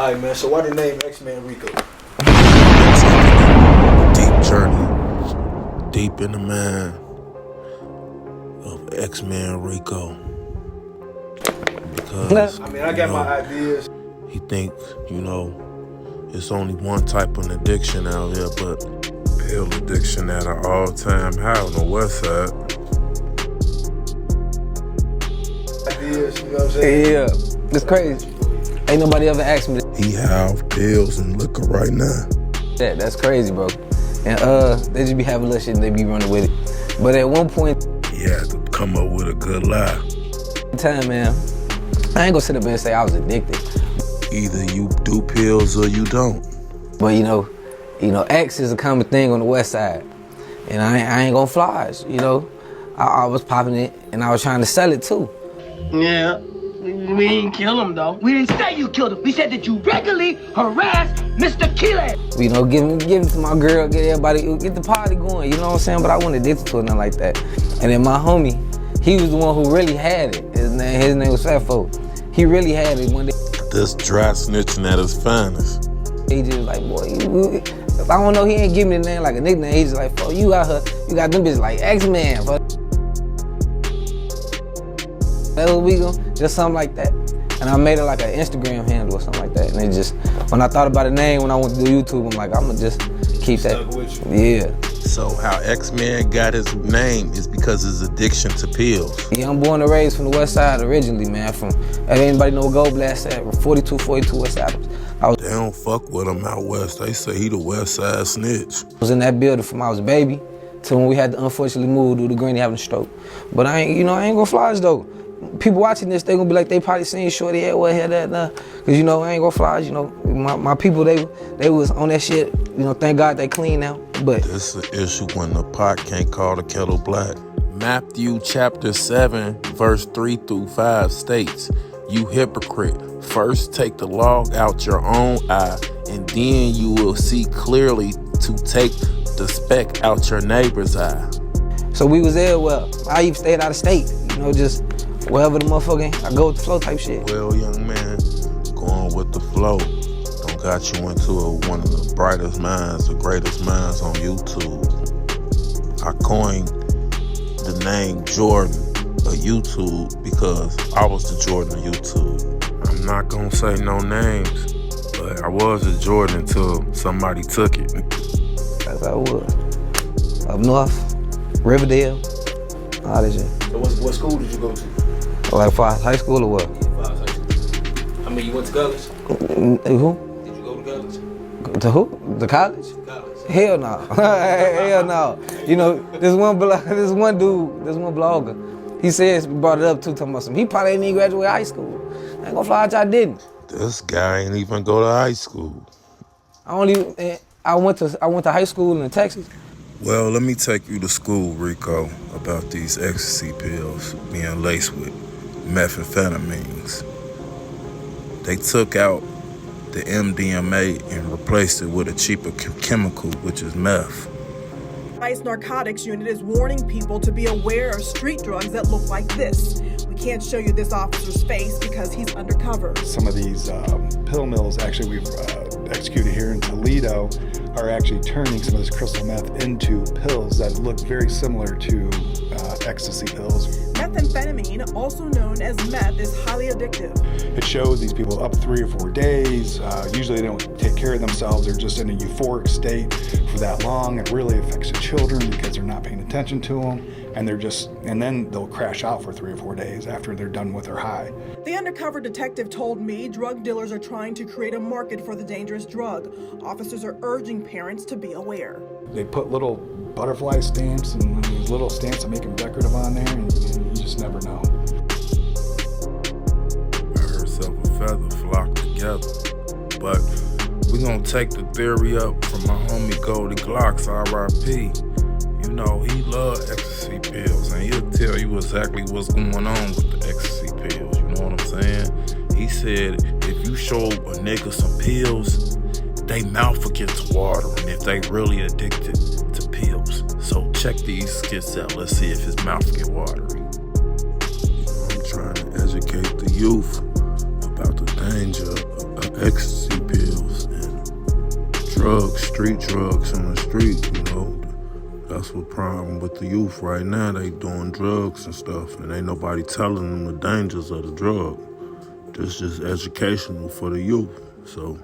Alright, man, so why the name X-Man Rico? Deep journey, deep in the mind of X-Man Rico. Because, I mean, I got my ideas. He thinks, it's only one type of addiction out here, but pill addiction at an all-time high on the west side. Ideas, you know what I'm saying? Yeah, it's crazy. Ain't nobody ever asked me that. He have pills and liquor right now. That's crazy, bro. And they just be having little shit and they be running with it. But at one point, he had to come up with a good lie. Time, man, I ain't gonna sit up and say I was addicted. Either you do pills or you don't. But X is a common thing on the west side. And I ain't gonna flash, I was popping it and I was trying to sell it too. Yeah, we didn't kill him though. We didn't say you killed him. We said that you regularly harassed Mr. Killer. Give it to my girl, get everybody, get the party going, you know what I'm saying? But I wasn't addicted to it, nothing like that. And then my homie, he was the one who really had it. His name was Fat Folk. He really had it one day. This dry snitching at his finest. He just like, boy, I don't know, he ain't give me the name like a nickname. He just like, fuck, you out here, you got them bitches like X-Man, fuck. That's what we gon', just something like that. And I made it like an Instagram handle or something like that. And it just, when I thought about a name, when I went to do YouTube, I'm like, I'ma just keep that. Stuck with you. Yeah. So how X-Man got his name is because of his addiction to pills. Yeah, I'm born and raised from the west side originally, man. If anybody know what Gold Blast at, 42 West Side. They don't fuck with him out west. They say he the west side snitch. I was in that building from I was a baby to when we had to unfortunately move due to Granny having a stroke. But I ain't gonna flash though. People watching this, they gonna be like, they probably seen Shorty, yeah, what, here, that, nah. Cause I ain't gonna flash, my people, they was on that shit, thank God they clean now, but. This is an issue when the pot can't call the kettle black. Matthew chapter 7, verse 3-5 states, "You hypocrite, first take the log out your own eye, and then you will see clearly to take the speck out your neighbor's eye." So we was there, well, I even stayed out of state, just wherever the motherfucking, I go with the flow type shit. Well, young man, going with the flow don't got you into one of the brightest minds, the greatest minds on YouTube. I coined the name Jordan of YouTube because I was the Jordan of YouTube. I'm not gonna say no names, but I was a Jordan until somebody took it. That's how it was. Up north, Riverdale, all that shit. So what school did you go to? Like for high school or what? Yeah, Fox High School. I mean, you went to college? Who? Did you go to college? To who? The college? College. Hell no. Hell no. This one blogger, he says, brought it up too, talking about something. He probably didn't even graduate high school. I ain't gonna fly out, I didn't. This guy ain't even go to high school. I went to high school in Texas. Well, let me take you to school, Rico, about these ecstasy pills being laced with methamphetamines. They took out the MDMA and replaced it with a cheaper chemical, which is meth. ICE Narcotics Unit is warning people to be aware of street drugs that look like this. We can't show you this officer's face because he's undercover. Some of these pill mills, actually we've executed here in Toledo, are actually turning some of this crystal meth into pills that look very similar to ecstasy pills. Methamphetamine, also known as meth, is highly addictive. It shows these people up 3 or 4 days. Usually they don't take care of themselves. They're just in a euphoric state for that long. It really affects the children because they're not paying attention to them. And then they'll crash out for 3 or 4 days after they're done with their high. The undercover detective told me drug dealers are trying to create a market for the dangerous drug. Officers are urging parents to be aware. They put little butterfly stamps and these little stamps that make them decorative on there, and you just never know. I heard several feathers flock together. But we're gonna take the theory up from my homie Goldie Glocks, R.I.P. He love ecstasy pills, and he'll tell you exactly what's going on with the ecstasy pills, you know what I'm saying? He said, if you show a nigga some pills, they mouth will get to watering if they really addicted to pills. So check these skits out, let's see if his mouth get watery. I'm trying to educate the youth about the danger of ecstasy street drugs on the street, you know. That's what problem with the youth right now. They doing drugs and stuff, and ain't nobody telling them the dangers of the drug. This is just educational for the youth. So